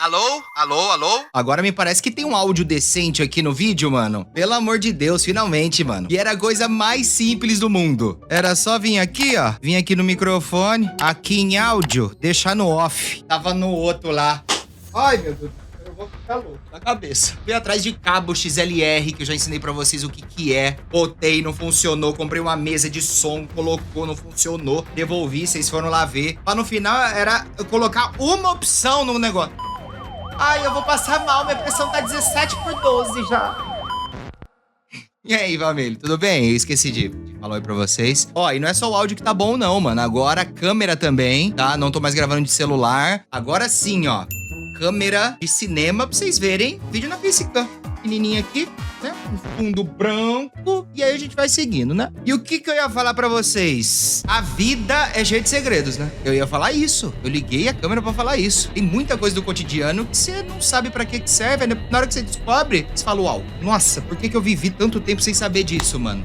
Alô? Alô? Alô? Agora me parece que tem um áudio decente aqui no vídeo, mano. Pelo amor de Deus, finalmente, mano. E era a coisa mais simples do mundo. Era só vir aqui, ó. Vir aqui no microfone, aqui em áudio, deixar no off. Tava no outro lá. Ai, meu Deus. Eu vou ficar louco na cabeça. Fui atrás de cabo XLR, que eu já ensinei pra vocês o que é. Botei, não funcionou. Comprei uma mesa de som, colocou, não funcionou. Devolvi, vocês foram lá ver. Mas no final era eu colocar uma opção no negócio. Ai, eu vou passar mal, minha pressão tá 17/12 já. E aí, família, tudo bem? Eu esqueci de falar oi pra vocês. Ó, e não é só o áudio que tá bom não, mano. Agora a câmera também, tá? Não tô mais gravando de celular. Agora sim, ó. Câmera de cinema pra vocês verem. Vídeo na física. Pequenininha aqui, né? Um fundo branco. E aí a gente vai seguindo, né? E o que eu ia falar pra vocês? A vida é cheia de segredos, né? Eu ia falar isso. Eu liguei a câmera pra falar isso. Tem muita coisa do cotidiano que você não sabe pra que serve. Na hora que você descobre, você fala, uau, nossa, por que eu vivi tanto tempo sem saber disso, mano?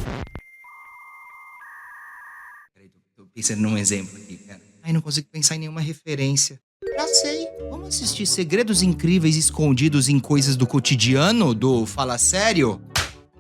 Peraí, tô pensando num exemplo aqui, cara. Ai, não consigo pensar em nenhuma referência. Já sei. Vamos assistir Segredos Incríveis Escondidos em Coisas do Cotidiano, do Fala Sério?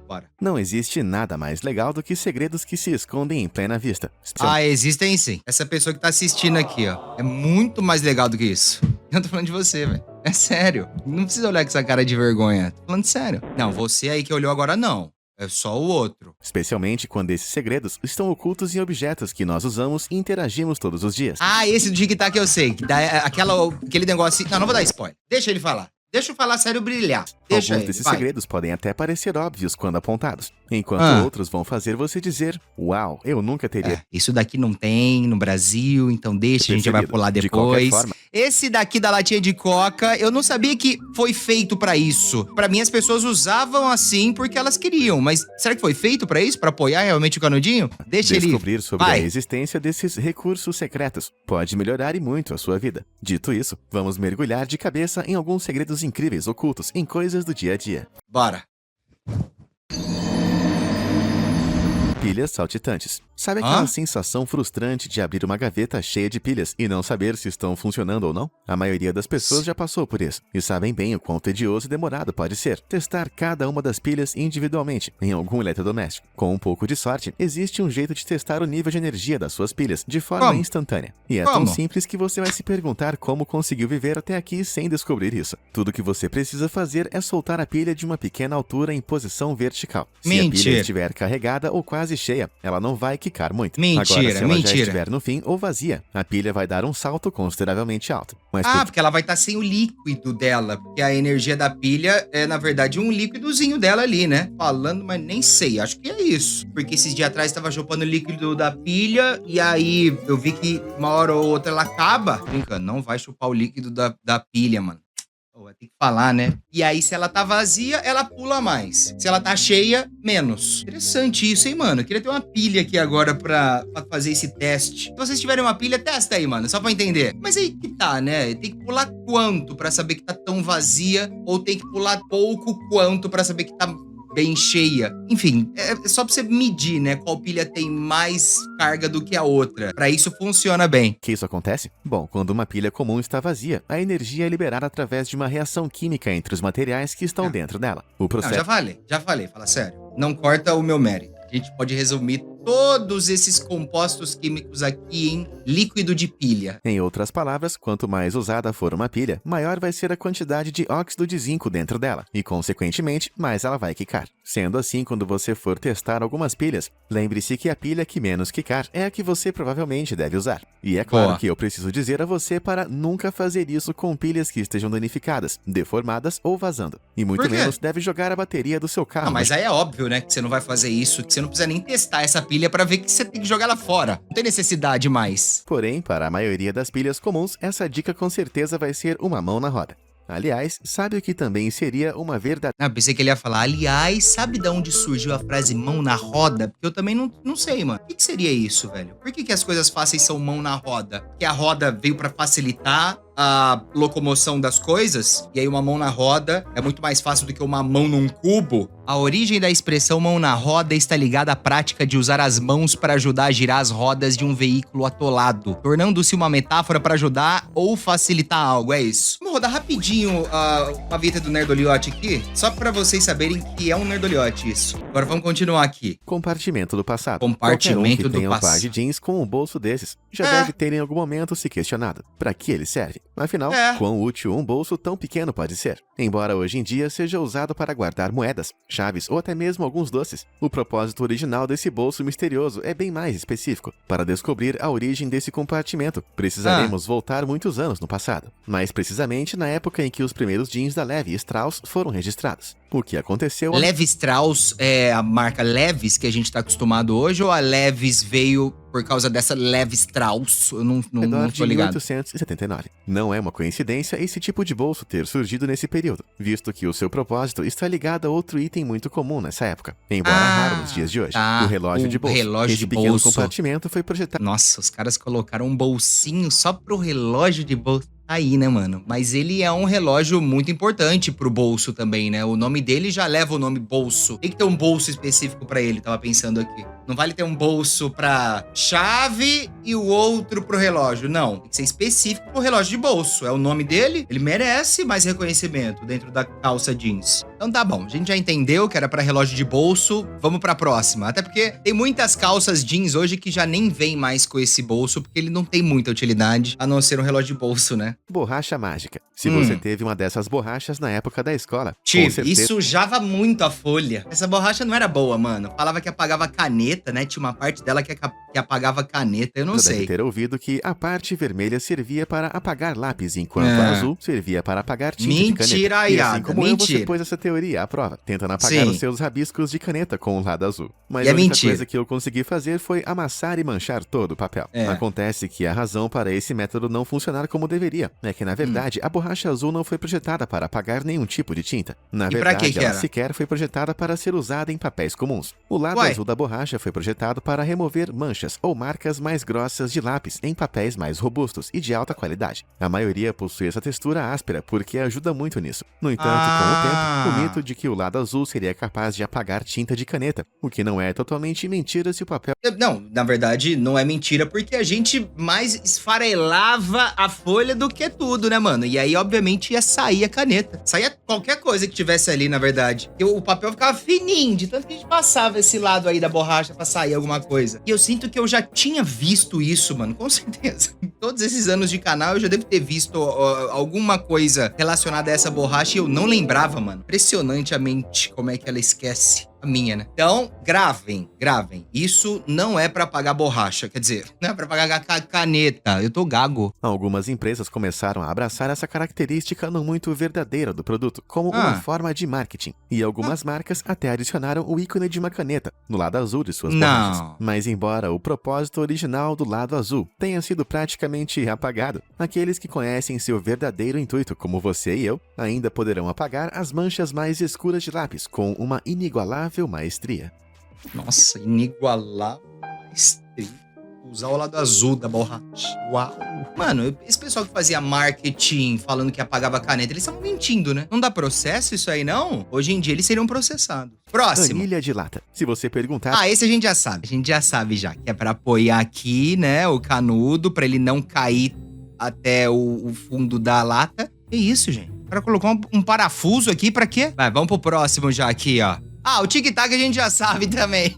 Bora. Não existe nada mais legal do que segredos que se escondem em plena vista. Ah, existem sim. Essa pessoa que tá assistindo aqui, ó, é muito mais legal do que isso. Eu tô falando de você, velho. É sério. Não precisa olhar com essa cara de vergonha. Tô falando sério. Não, você aí que olhou agora não. É só o outro. Especialmente quando esses segredos estão ocultos em objetos que nós usamos e interagimos todos os dias. Ah, esse do tic-tac eu sei. Que dá aquele negócio... Não vou dar spoiler. Deixa ele falar. Deixa eu falar sério brilhar. Deixa Alguns desses segredos podem até parecer óbvios quando apontados, enquanto outros vão fazer você dizer, uau, eu nunca teria. Isso daqui não tem no Brasil, então deixa, a gente vai pular depois. De qualquer forma. Esse daqui da latinha de coca, eu não sabia que foi feito pra isso. Pra mim, as pessoas usavam assim porque elas queriam, mas será que foi feito pra isso? Pra apoiar realmente o canudinho? Deixa ele... Descobrir sobre a existência desses recursos secretos pode melhorar e muito a sua vida. Dito isso, vamos mergulhar de cabeça em alguns segredos incríveis ocultos em coisas do dia a dia. Bora. Pilhas saltitantes. Sabe aquela sensação frustrante de abrir uma gaveta cheia de pilhas e não saber se estão funcionando ou não? A maioria das pessoas já passou por isso e sabem bem o quão tedioso e demorado pode ser testar cada uma das pilhas individualmente em algum eletrodoméstico. Com um pouco de sorte, existe um jeito de testar o nível de energia das suas pilhas de forma instantânea. E é tão simples que você vai se perguntar como conseguiu viver até aqui sem descobrir isso. Tudo que você precisa fazer é soltar a pilha de uma pequena altura em posição vertical. Se a pilha estiver carregada ou quase cheia, ela não vai quicar muito. Agora, se ela já estiver no fim ou vazia, a pilha vai dar um salto consideravelmente alto. Mas porque ela vai estar sem o líquido dela, porque a energia da pilha é, na verdade, um líquidozinho dela ali, né? Falando, mas nem sei, acho que é isso. Porque esses dias atrás tava chupando o líquido da pilha, e aí eu vi que uma hora ou outra ela acaba. Brincando, não vai chupar o líquido da pilha, mano. Vai ter que falar, né? E aí, se ela tá vazia, ela pula mais. Se ela tá cheia, menos. Interessante isso, hein, mano? Eu queria ter uma pilha aqui agora pra fazer esse teste. Se vocês tiverem uma pilha, testa aí, mano. Só pra entender. Mas aí que tá, né? Tem que pular quanto pra saber que tá tão vazia? Ou tem que pular pouco quanto pra saber que tá bem cheia? Enfim, é só pra você medir, né? Qual pilha tem mais carga do que a outra. Pra isso funciona bem. Que isso acontece? Bom, quando uma pilha comum está vazia, a energia é liberada através de uma reação química entre os materiais que estão dentro dela. O processo... Não, já falei, fala sério. Não corta o meu mérito. A gente pode resumir todos esses compostos químicos aqui em líquido de pilha. Em outras palavras, quanto mais usada for uma pilha, maior vai ser a quantidade de óxido de zinco dentro dela, e consequentemente, mais ela vai quicar. Sendo assim, quando você for testar algumas pilhas, lembre-se que a pilha que menos quicar é a que você provavelmente deve usar. E é claro que eu preciso dizer a você para nunca fazer isso com pilhas que estejam danificadas, deformadas ou vazando. E muito menos deve jogar a bateria do seu carro. Não, mas aí é óbvio, né, que você não vai fazer isso, que você não precisa nem testar essa pilha pra ver que você tem que jogar ela fora. Não tem necessidade mais. Porém, para a maioria das pilhas comuns, essa dica com certeza vai ser uma mão na roda. Aliás, sabe o que também seria uma verdade... pensei que ele ia falar, aliás, sabe de onde surgiu a frase mão na roda? Porque eu também não sei, mano. O que seria isso, velho? Por que as coisas fáceis são mão na roda? Que a roda veio pra facilitar a locomoção das coisas, e aí uma mão na roda é muito mais fácil do que uma mão num cubo. A origem da expressão mão na roda está ligada à prática de usar as mãos para ajudar a girar as rodas de um veículo atolado, tornando-se uma metáfora para ajudar ou facilitar algo, é isso. Vamos rodar rapidinho uma vinheta do Nerdoliote aqui, só para vocês saberem que é um Nerdoliote isso. Agora vamos continuar aqui. Compartimento do passado. Compartimento Qualquer um que tenha do um par de jeans com um bolso desses já deve ter em algum momento se questionado para que ele serve. Afinal, quão útil um bolso tão pequeno pode ser? Embora hoje em dia seja usado para guardar moedas, chaves ou até mesmo alguns doces, o propósito original desse bolso misterioso é bem mais específico. Para descobrir a origem desse compartimento, precisaremos voltar muitos anos no passado, mais precisamente na época em que os primeiros jeans da Levi Strauss foram registrados. O que aconteceu... Levi Strauss é a marca Levi's que a gente tá acostumado hoje, ou a Levi's veio por causa dessa Levi Strauss? Eu não tô ligado. 1879. Não é uma coincidência esse tipo de bolso ter surgido nesse período, visto que o seu propósito está ligado a outro item muito comum nessa época, embora raro nos dias de hoje, o relógio de bolso. Esse pequeno compartimento foi projetado... Nossa, os caras colocaram um bolsinho só pro relógio de bolso. Aí, né, mano? Mas ele é um relógio muito importante pro bolso também, né? O nome dele já leva o nome bolso. Tem que ter um bolso específico pra ele, tava pensando aqui. Não vale ter um bolso pra chave e o outro pro relógio. Não, tem que ser específico pro relógio de bolso. É o nome dele, ele merece mais reconhecimento dentro da calça jeans. Então tá bom, a gente já entendeu que era pra relógio de bolso, vamos pra próxima. Até porque tem muitas calças jeans hoje que já nem vem mais com esse bolso, porque ele não tem muita utilidade, a não ser um relógio de bolso, né? Borracha mágica. Se você teve uma dessas borrachas na época da escola... Tive, isso sujava muito a folha. Essa borracha não era boa, mano. Falava que apagava caneta, né? Tinha uma parte dela que apagava caneta, eu não sei. Você deve ter ouvido que a parte vermelha servia para apagar lápis, enquanto a azul servia para apagar tinta de caneta. Mentira, e assim como você pôs essa teoria à prova, tentando apagar os seus rabiscos de caneta com o lado azul. Mas a única coisa que eu consegui fazer foi amassar e manchar todo o papel. Acontece que a razão para esse método não funcionar como deveria é que, na verdade, a borracha azul não foi projetada para apagar nenhum tipo de tinta. Na verdade, ela sequer foi projetada para ser usada em papéis comuns. O lado azul da borracha foi projetado para remover manchas ou marcas mais grossas de lápis em papéis mais robustos e de alta qualidade. A maioria possui essa textura áspera porque ajuda muito nisso. No entanto, com o tempo, o mito de que o lado azul seria capaz de apagar tinta de caneta, o que não é totalmente mentira se o papel... Não, na verdade, não é mentira porque a gente mais esfarelava a folha do que tudo, né, mano? E aí, obviamente, ia sair a caneta. Saía qualquer coisa que tivesse ali, na verdade. E o papel ficava fininho, de tanto que a gente passava esse lado aí da borracha pra sair alguma coisa. E eu sinto que eu já tinha visto isso, mano, com certeza. Em todos esses anos de canal, eu já devo ter visto alguma coisa relacionada a essa borracha e eu não lembrava, mano. Impressionante a mente, como é que ela esquece. A minha, né? Então, gravem. Isso não é pra apagar borracha, quer dizer, não é pra apagar caneta. Eu tô gago. Algumas empresas começaram a abraçar essa característica não muito verdadeira do produto, como uma forma de marketing. E algumas marcas até adicionaram o ícone de uma caneta no lado azul de suas borrachas. Mas embora o propósito original do lado azul tenha sido praticamente apagado, aqueles que conhecem seu verdadeiro intuito, como você e eu, ainda poderão apagar as manchas mais escuras de lápis com uma inigualável maestria. Nossa, inigualável maestria. Usar o lado azul da borracha. Uau. Mano, esse pessoal que fazia marketing falando que apagava caneta, eles estavam mentindo, né? Não dá processo isso aí, não? Hoje em dia eles seriam processados. Próximo. Anilha de lata. Se você perguntar... esse a gente já sabe. A gente já sabe já. Que é pra apoiar aqui, né, o canudo, pra ele não cair até o fundo da lata. Que isso, gente? O cara colocou um parafuso aqui pra quê? Vai, vamos pro próximo já aqui, ó. O tic-tac a gente já sabe também.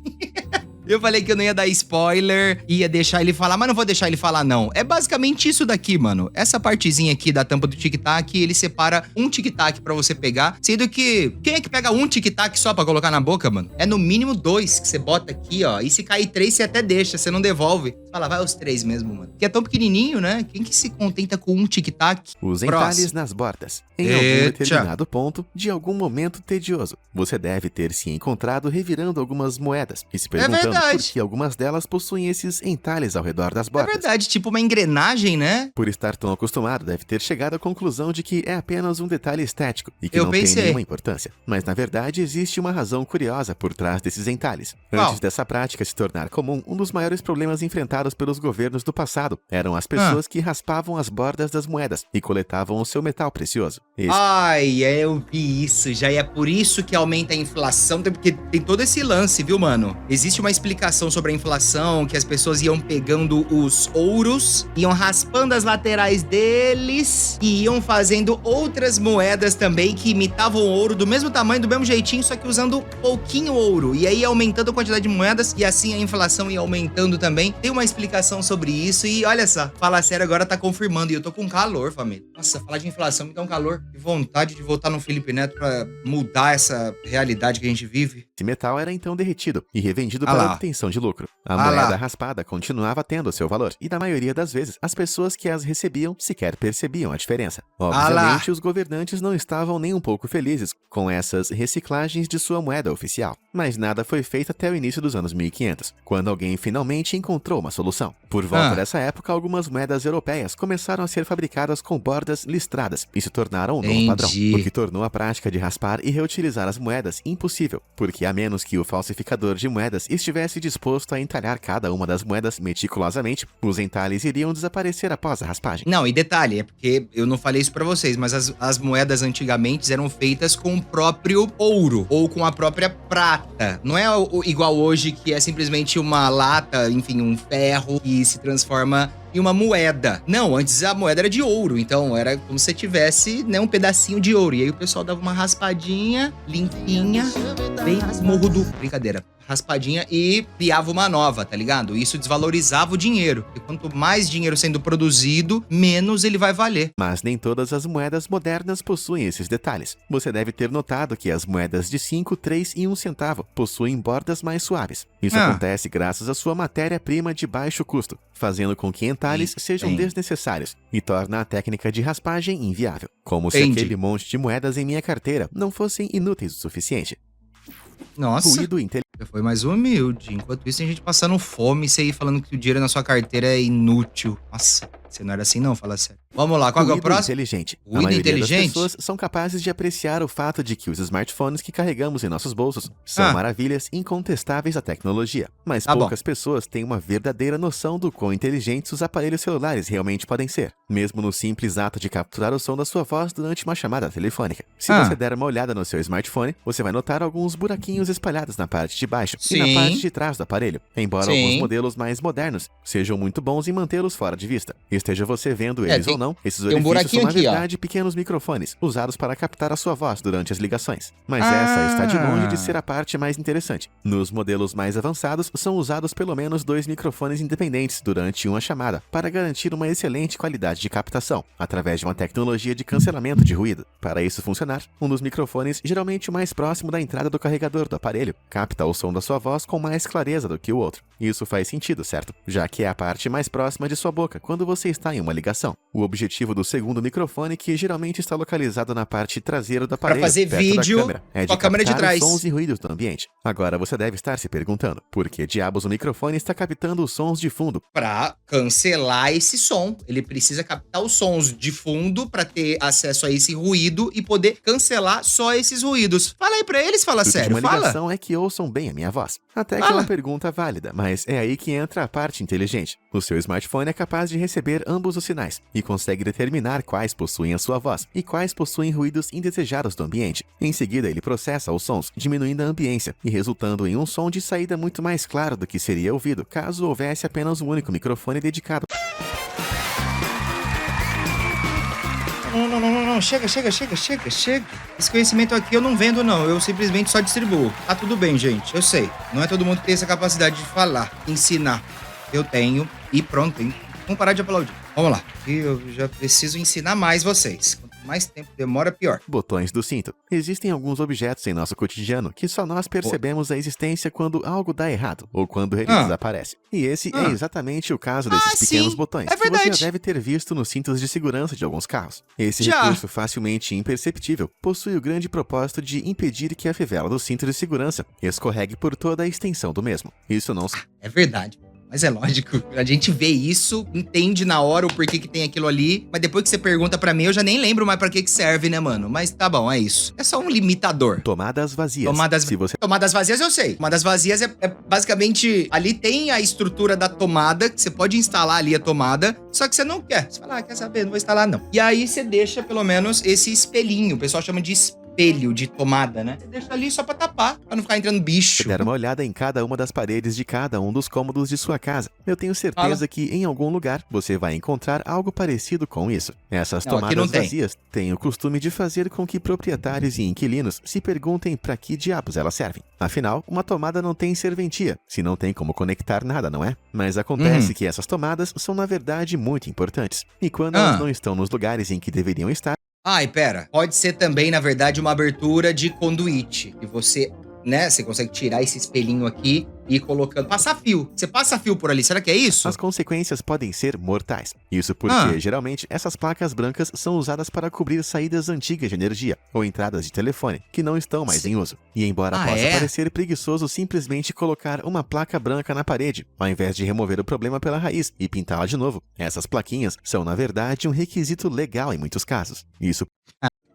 Eu falei que eu não ia dar spoiler, ia deixar ele falar, mas não vou deixar ele falar, não. É basicamente isso daqui, mano. Essa partezinha aqui da tampa do tic-tac, ele separa um tic-tac pra você pegar, sendo que... Quem é que pega um tic-tac só pra colocar na boca, mano? É no mínimo 2 que você bota aqui, ó. E se cair 3, você até deixa, você não devolve. Você fala, vai os 3 mesmo, mano. Que é tão pequenininho, né? Quem que se contenta com um tic-tac? Os entalhes nas bordas. Em algum determinado ponto, de algum momento tedioso, você deve ter se encontrado revirando algumas moedas e se perguntando verdade. porque algumas delas possuem esses entalhes ao redor das É bordas. verdade, tipo uma engrenagem, né? Por estar tão acostumado, deve ter chegado à conclusão de que é apenas um detalhe estético e que Eu não tem pensei. nenhuma importância. Mas na verdade existe uma razão curiosa por trás desses entalhes. Qual? Antes dessa prática se tornar comum, um dos maiores problemas enfrentados pelos governos do passado eram as pessoas que raspavam as bordas das moedas e coletavam o seu metal precioso. Ai, eu vi isso já, e é por isso que aumenta a inflação, porque tem todo esse lance, viu, mano? Existe uma explicação sobre a inflação, que as pessoas iam pegando os ouros, iam raspando as laterais deles e iam fazendo outras moedas também que imitavam o ouro do mesmo tamanho, do mesmo jeitinho, só que usando pouquinho ouro. E aí ia aumentando a quantidade de moedas e assim a inflação ia aumentando também. Tem uma explicação sobre isso e olha só, Fala Sério agora tá confirmando e eu tô com calor, família. Nossa, falar de inflação me dá um calor. Que vontade de voltar no Felipe Neto pra mudar essa realidade que a gente vive. Esse metal era então derretido e revendido Ah para lá. obtenção de lucro. A Ah moeda lá. raspada continuava tendo seu valor, e na maioria das vezes, as pessoas que as recebiam sequer percebiam a diferença. Obviamente, os governantes não estavam nem um pouco felizes com essas reciclagens de sua moeda oficial. Mas nada foi feito até o início dos anos 1500, quando alguém finalmente encontrou uma solução. Por volta dessa época, algumas moedas europeias começaram a ser fabricadas com bordas listradas e se tornaram um novo padrão, o que tornou a prática de raspar e reutilizar as moedas impossível, porque a menos que o falsificador de moedas estivesse disposto a entalhar cada uma das moedas meticulosamente, os entalhes iriam desaparecer após a raspagem. Não, e detalhe, é porque eu não falei isso pra vocês, mas as moedas antigamente eram feitas com o próprio ouro ou com a própria prata. Não é igual hoje que é simplesmente uma lata, enfim, um ferro que se transforma em uma moeda. Não, antes a moeda era de ouro, então era como se tivesse, né, um pedacinho de ouro. E aí o pessoal dava uma raspadinha, limpinha, bem morrudo. Brincadeira. Raspadinha e criava uma nova, tá ligado? Isso desvalorizava o dinheiro. E quanto mais dinheiro sendo produzido, menos ele vai valer. Mas nem todas as moedas modernas possuem esses detalhes. Você deve ter notado que as moedas de 5, 3 e 1 centavo possuem bordas mais suaves. Isso acontece graças à sua matéria-prima de baixo custo, fazendo com que entalhes sejam desnecessários e torna a técnica de raspagem inviável. Como se aquele monte de moedas em minha carteira não fossem inúteis o suficiente. Nossa, Ruído inteligente. foi mais humilde. Enquanto isso, tem gente passando fome e você aí falando que o dinheiro na sua carteira é inútil. Nossa, você não era assim não, Fala Sério. Vamos lá, qual que é o próximo? Inteligente. A Ruído maioria inteligente? das pessoas são capazes de apreciar o fato de que os smartphones que carregamos em nossos bolsos são maravilhas incontestáveis da tecnologia. Mas poucas pessoas têm uma verdadeira noção do quão inteligentes os aparelhos celulares realmente podem ser, mesmo no simples ato de capturar o som da sua voz durante uma chamada telefônica. Se você der uma olhada no seu smartphone, você vai notar alguns buraquinhos espalhados na parte de baixo e na parte de trás do aparelho, embora alguns modelos mais modernos sejam muito bons em mantê-los fora de vista. Esteja você vendo eles ou não, esses orifícios são, na verdade, pequenos microfones, usados para captar a sua voz durante as ligações. Mas essa está de longe de ser a parte mais interessante. Nos modelos mais avançados, são usados pelo menos 2 microfones independentes durante uma chamada, para garantir uma excelente qualidade de captação, através de uma tecnologia de cancelamento de ruído. Para isso funcionar, um dos microfones, geralmente o mais próximo da entrada do carregador do aparelho, capta o som da sua voz com mais clareza do que o outro. Isso faz sentido, certo? Já que é a parte mais próxima de sua boca quando você está em uma ligação. O objetivo do segundo microfone, que geralmente está localizado na parte traseira do aparelho, fazer perto vídeo da câmera, é de com a câmera de captar trás. os sons e ruídos do ambiente. Agora você deve estar se perguntando, por que diabos o microfone está captando os sons de fundo? Pra cancelar esse som. Ele precisa captar os sons de fundo pra ter acesso a esse ruído e poder cancelar só esses ruídos. Fala aí pra eles, Fala Sério, de uma ligação é que ouçam bem a minha voz. Até que é uma pergunta válida, mas é aí que entra a parte inteligente. O seu smartphone é capaz de receber ambos os sinais e consegue determinar quais possuem a sua voz e quais possuem ruídos indesejados do ambiente. Em seguida, ele processa os sons, diminuindo a ambiência e resultando em um som de saída muito mais claro do que seria ouvido caso houvesse apenas um único microfone dedicado. Não, chega. Esse conhecimento aqui eu não vendo, não. Eu simplesmente só distribuo. Tá tudo bem, gente. Eu sei. Não é todo mundo que tem essa capacidade de falar, ensinar. Eu tenho e pronto, hein? Vamos parar de aplaudir. Vamos lá. Eu já preciso ensinar mais vocês. Quanto mais tempo demora, pior. Botões do cinto. Existem alguns objetos em nosso cotidiano que só nós percebemos a existência quando algo dá errado ou quando ele desaparece. E esse é exatamente o caso desses pequenos botões que você já deve ter visto nos cintos de segurança de alguns carros. Esse recurso facilmente imperceptível possui o grande propósito de impedir que a fivela do cinto de segurança escorregue por toda a extensão do mesmo. Isso não... É verdade. Mas é lógico, a gente vê isso, entende na hora o porquê que tem aquilo ali, mas depois que você pergunta pra mim, eu já nem lembro mais pra que serve, né, mano? Mas tá bom, é isso. É só um limitador. Tomadas vazias. Tomadas vazias eu sei. Tomadas vazias é basicamente... Ali tem a estrutura da tomada, que você pode instalar ali a tomada, só que você não quer. Você fala, quer saber? Não vou instalar, não. E aí você deixa, pelo menos, esse espelhinho. O pessoal chama de espelho de tomada, né? Você deixa ali só pra tapar, pra não ficar entrando bicho. Dar uma olhada em cada uma das paredes de cada um dos cômodos de sua casa. Eu tenho certeza que em algum lugar você vai encontrar algo parecido com isso. Essas tomadas vazias têm o costume de fazer com que proprietários e inquilinos se perguntem pra que diabos elas servem. Afinal, uma tomada não tem serventia, se não tem como conectar nada, não é? Mas acontece que essas tomadas são na verdade muito importantes. E quando elas não estão nos lugares em que deveriam estar... Ai, pera. Pode ser também, na verdade, uma abertura de conduíte. E você, né, você consegue tirar esse espelhinho aqui e ir colocando... Passar fio. Você passa fio por ali, será que é isso? As consequências podem ser mortais. Isso porque, geralmente, essas placas brancas são usadas para cobrir saídas antigas de energia ou entradas de telefone, que não estão mais em uso. E embora possa parecer preguiçoso simplesmente colocar uma placa branca na parede, ao invés de remover o problema pela raiz e pintá-la de novo, essas plaquinhas são, na verdade, um requisito legal em muitos casos. Isso...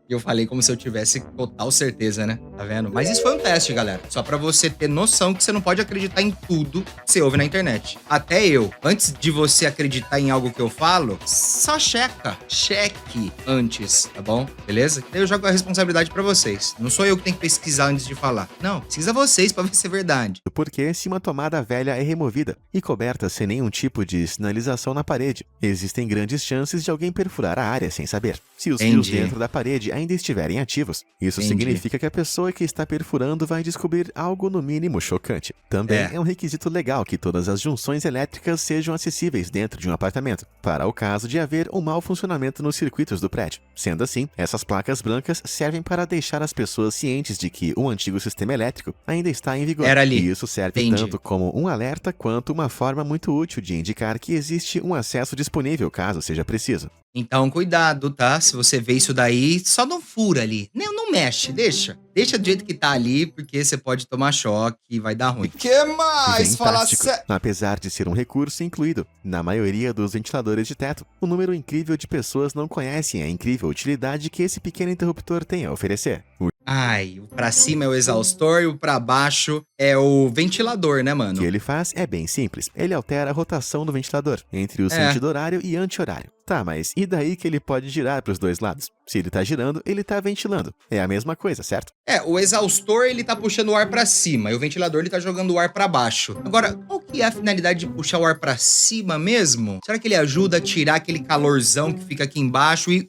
Eu falei como se eu tivesse total certeza, né? Tá vendo? Mas isso foi um teste, galera. Só pra você ter noção que você não pode acreditar em tudo que você ouve na internet. Até eu, antes de você acreditar em algo que eu falo, só cheque antes, tá bom? Beleza? Daí eu jogo a responsabilidade pra vocês. Não sou eu que tenho que pesquisar antes de falar. Não, pesquisa vocês pra ver se é verdade. Porque se uma tomada velha é removida e coberta sem nenhum tipo de sinalização na parede, existem grandes chances de alguém perfurar a área sem saber. Se os fios dentro da parede ainda estiverem ativos, isso significa que a pessoa que está perfurando vai descobrir algo no mínimo chocante. Também é um requisito legal que todas as junções elétricas sejam acessíveis dentro de um apartamento, para o caso de haver um mau funcionamento nos circuitos do prédio. Sendo assim, essas placas brancas servem para deixar as pessoas cientes de que o antigo sistema elétrico ainda está em vigor. E isso serve tanto como um alerta quanto uma forma muito útil de indicar que existe um acesso disponível caso seja preciso. Então, cuidado, tá? Se você vê isso daí, só não fura ali. Não mexe, deixa. Deixa do jeito que tá ali, porque você pode tomar choque e vai dar ruim. Que mais? Fala sério. Apesar de ser um recurso incluído na maioria dos ventiladores de teto, um número incrível de pessoas não conhecem a incrível utilidade que esse pequeno interruptor tem a oferecer. Ai, o pra cima é o exaustor e o pra baixo é o ventilador, né, mano? O que ele faz é bem simples. Ele altera a rotação do ventilador entre o sentido horário e anti-horário. Tá, mas e daí que ele pode girar para os dois lados? Se ele tá girando, ele tá ventilando. É a mesma coisa, certo? O exaustor, ele tá puxando o ar pra cima e o ventilador, ele tá jogando o ar pra baixo. Agora, qual que é a finalidade de puxar o ar pra cima mesmo? Será que ele ajuda a tirar aquele calorzão que fica aqui embaixo e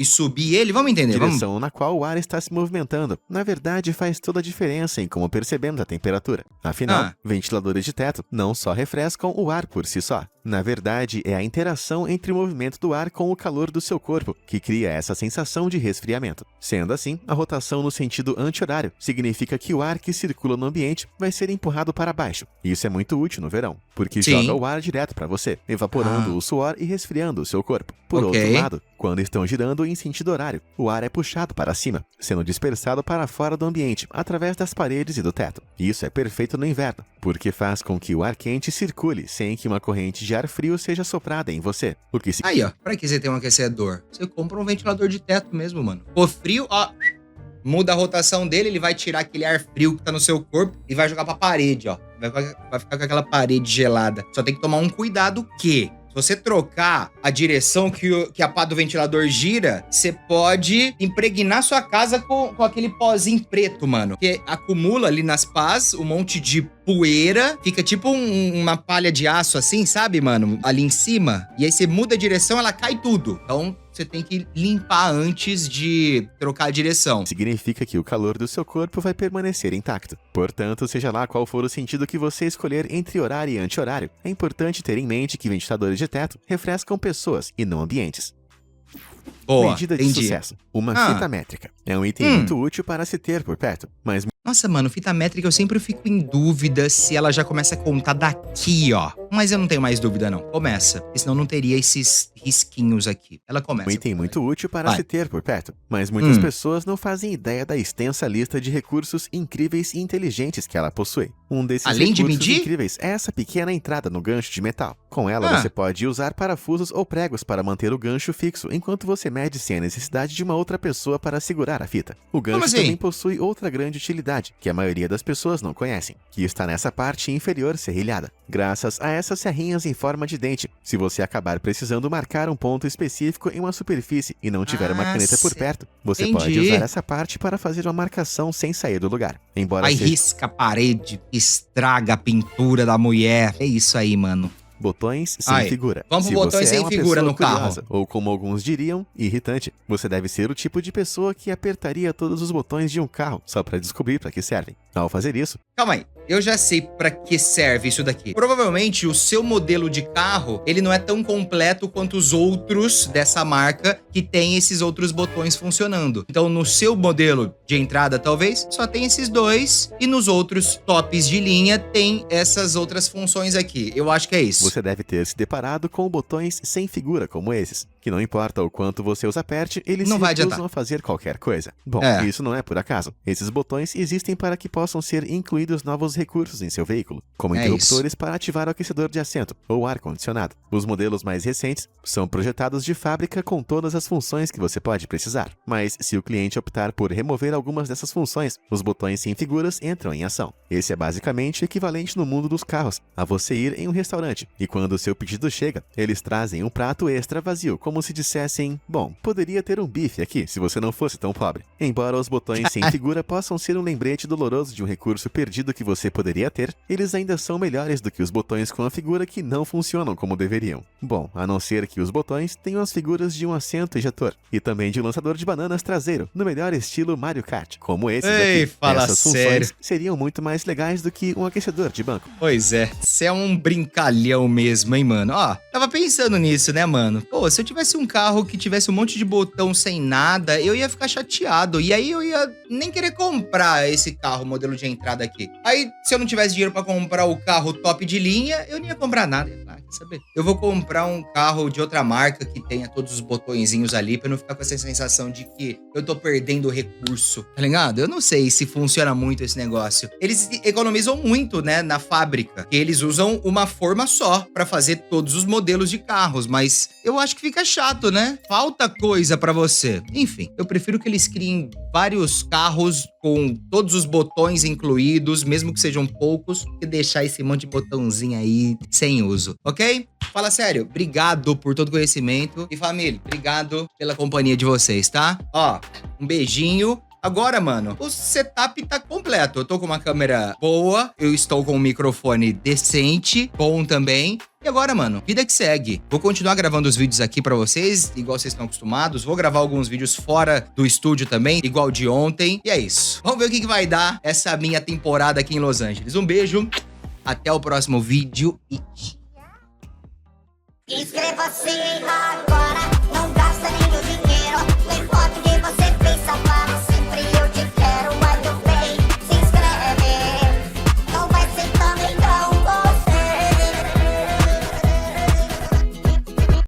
subir ele? Vamos entender, direção na qual o ar está se movimentando. Na verdade, faz toda a diferença em como percebemos a temperatura. Afinal, ventiladores de teto não só refrescam o ar por si só. Na verdade, é a interação entre o movimento do ar com o calor do seu corpo que cria essa sensação de resfriamento. Sendo assim, a rotação no sentido anti-horário significa que o ar que circula no ambiente vai ser empurrado para baixo. Isso é muito útil no verão, porque joga o ar direto para você, evaporando o suor e resfriando o seu corpo. Por outro lado, quando estão girando em sentido horário, o ar é puxado para cima, sendo dispersado para fora do ambiente, através das paredes e do teto. Isso é perfeito no inverno, porque faz com que o ar quente circule sem que uma corrente de ar frio seja soprada em você. O que Aí, ó, pra que você tem um aquecedor? Você compra um ventilador de teto mesmo, mano. O frio, ó, muda a rotação dele, ele vai tirar aquele ar frio que tá no seu corpo e vai jogar pra parede, ó. Vai ficar com aquela parede gelada. Só tem que tomar um cuidado que... Se você trocar a direção que a pá do ventilador gira, você pode impregnar sua casa com aquele pozinho preto, mano. Que acumula ali nas pás um monte de poeira, fica tipo uma palha de aço assim, sabe, mano? Ali em cima. E aí você muda a direção, ela cai tudo. Então... você tem que limpar antes de trocar a direção. Significa que o calor do seu corpo vai permanecer intacto. Portanto, seja lá qual for o sentido que você escolher entre horário e anti-horário, é importante ter em mente que ventiladores de teto refrescam pessoas e não ambientes. Boa, Medida de entendi. sucesso. Uma fita métrica. É um item muito útil para se ter por perto, mas Nossa, mano, fita métrica eu sempre fico em dúvida se ela já começa a contar daqui, ó. Mas eu não tenho mais dúvida, não. Começa. Porque senão não teria esses risquinhos aqui. Ela começa. um item muito útil para Vai. se ter por perto, mas muitas pessoas não fazem ideia da extensa lista de recursos incríveis e inteligentes que ela possui. Um desses Além de recursos medir? incríveis é essa pequena entrada no gancho de metal. Com ela, você pode usar parafusos ou pregos para manter o gancho fixo, enquanto você mede sem a necessidade de uma outra pessoa para segurar a fita. O gancho assim? também possui outra grande utilidade, que a maioria das pessoas não conhecem, que está nessa parte inferior serrilhada. Graças a essas serrinhas em forma de dente, se você acabar precisando marcar um ponto específico em uma superfície e não tiver uma caneta por perto, você pode usar essa parte para fazer uma marcação sem sair do lugar. Embora Aí seja risca a parede, estraga a pintura da mulher. É isso aí, mano. botões sem Aí, figura. vamos Se pro botões você é sem uma figura pessoa no carro. curiosa, ou como alguns diriam, irritante, você deve ser o tipo de pessoa que apertaria todos os botões de um carro só para descobrir para que servem. Ao fazer isso, Calma aí, eu já sei pra que serve isso daqui. Provavelmente o seu modelo de carro, ele não é tão completo quanto os outros dessa marca que tem esses outros botões funcionando. Então no seu modelo de entrada, talvez, só tem esses dois e nos outros tops de linha tem essas outras funções aqui. Eu acho que é isso. você deve ter se deparado com botões sem figura como esses, que não importa o quanto você os aperte, eles Não se vai recusam adiantar. a fazer qualquer coisa. Bom, isso não é por acaso. Esses botões existem para que possam ser incluídos novos recursos em seu veículo, como interruptores para ativar o aquecedor de assento ou ar-condicionado. Os modelos mais recentes são projetados de fábrica com todas as funções que você pode precisar. Mas se o cliente optar por remover algumas dessas funções, os botões sem figuras entram em ação. Esse é basicamente o equivalente no mundo dos carros a você ir em um restaurante e quando o seu pedido chega, eles trazem um prato extra vazio, como se dissessem, bom, poderia ter um bife aqui se você não fosse tão pobre. Embora os botões sem figura possam ser um lembrete doloroso de um recurso perdido que você poderia ter, eles ainda são melhores do que os botões com a figura que não funcionam como deveriam. Bom, a não ser que os botões tenham as figuras de um assento ejetor e também de um lançador de bananas traseiro, no melhor estilo Mario Kart, como esses Ei, aqui. fala Essas sério. funções seriam muito mais legais do que um aquecedor de banco. Pois é, você é um brincalhão mesmo, hein, mano? Ó, tava pensando nisso, né, mano? Pô, se eu tivesse um carro que tivesse um monte de botão sem nada, eu ia ficar chateado. E aí eu ia nem querer comprar esse carro, modelo de entrada aqui. Aí, se eu não tivesse dinheiro pra comprar o carro top de linha, eu não ia comprar nada. Ah, quer saber? Eu vou comprar um carro de outra marca que tenha todos os botõezinhos ali pra eu não ficar com essa sensação de que eu tô perdendo recurso, tá ligado? Eu não sei se funciona muito esse negócio. Eles economizam muito, né, na fábrica. Que eles usam uma forma só pra fazer todos os modelos de carros, mas eu acho que fica chato, né? Falta coisa pra você. Enfim, eu prefiro que eles criem vários carros com todos os botões incluídos, mesmo que sejam poucos, que deixar esse monte de botãozinho aí sem uso, ok? Fala sério, obrigado por todo o conhecimento. E família, obrigado pela companhia de vocês, tá? Ó, um beijinho. Agora, mano, o setup tá completo. Eu tô com uma câmera boa, eu estou com um microfone decente, bom também. E agora, mano, vida que segue. Vou continuar gravando os vídeos aqui pra vocês, igual vocês estão acostumados. Vou gravar alguns vídeos fora do estúdio também, igual de ontem. E é isso. Vamos ver o que vai dar essa minha temporada aqui em Los Angeles. Um beijo, até o próximo vídeo e... Inscreva-se agora!